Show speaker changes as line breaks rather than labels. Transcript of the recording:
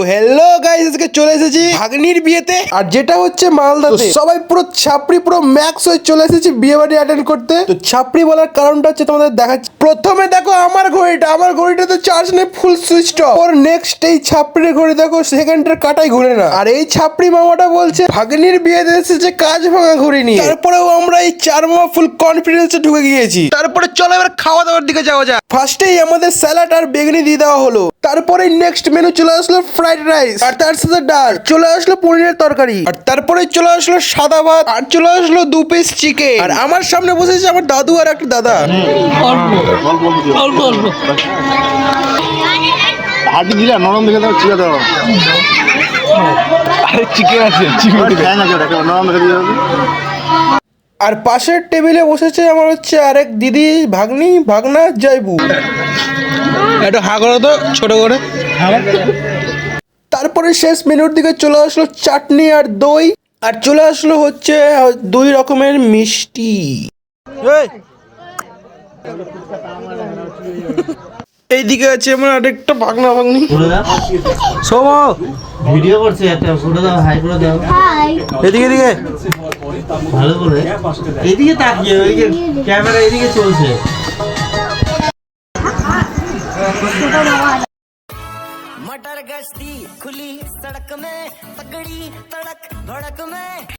Hello guys, আজকে চলে এসেছি ভাগ্নির বিয়েতে, আর যেটা হচ্ছে মালদাতে। সবাই পুরো ছাপড়ি পুরো ম্যাক্স হয়ে চলে এসেছি বিয়ে বাড়ি অ্যাটেন্ড করতে। তো ছাপড়ি বলার কারণটা হচ্ছে তোমাদের দেখাচ্ছি। প্রথমে দেখো আমার ঘড়িটা তো চার্জ নেই, ফুল সুইচ অফ। ওর নেক্সট এই ছাপড়ির ঘড়ি দেখো সেকেন্ডের কাটাই ঘুরে না। আর এই ছাপড়ি মামাটা বলছে ভাগ্নির বিয়েতে এসেছে কাজ ভাঙা ঘড়ি নিয়ে। তারপরেও আমরা এই চার মামা ফুল কনফিডেন্সে ঢুকে গিয়েছি। তারপরে চলো এবার খাওয়া দাওয়ার দিকে যাওয়া যাক। ফার্স্টেই আমাদের স্যালাড আর বেগুনি দিয়ে দেওয়া হলো। তারপরে নেক্সট মেনু চলে আসলো ফ্রাইড রাইস, আর তার সাথে ডাল। চলে আসলো পনিরের তরকারি, আর তারপরে চলে আসলো সাদা ভাত, আর চলে আসলো 2 পিস চিকেন। আর আমার সামনে বসেছে আমার দাদু আর একটা দাদা।
হাঁটি দিলা নরম দেখে দাও, চিকেন দাও। আরে চিকেন আছে, চিকেন দেখো নরম দেখে দিয়ে দাও।
আর পাশের টেবিলে বসেছে আমার হচ্ছে আরেক দিদি, ভাগনা জয়বু। একটু হা করো তো ছোট করে। তারপরে শেষ মেনুর দিকে চলে আসলো চাটনি আর দই, আর চলে আসলো হচ্ছে 2 রকমের মিষ্টি। এইদিকে আছে আমার আরেকটা ভাগ্নি। সোমো
ভিডিও করছে, একটা ফটো দাও, হাই করে দাও।
এদিকে এদিকে
ভালো করে এদিকে তাকিয়ে, ওইদিকে ক্যামেরা এদিকে চলছে।
मटर गश्ती खुली सड़क में तगड़ी तड़क भड़क में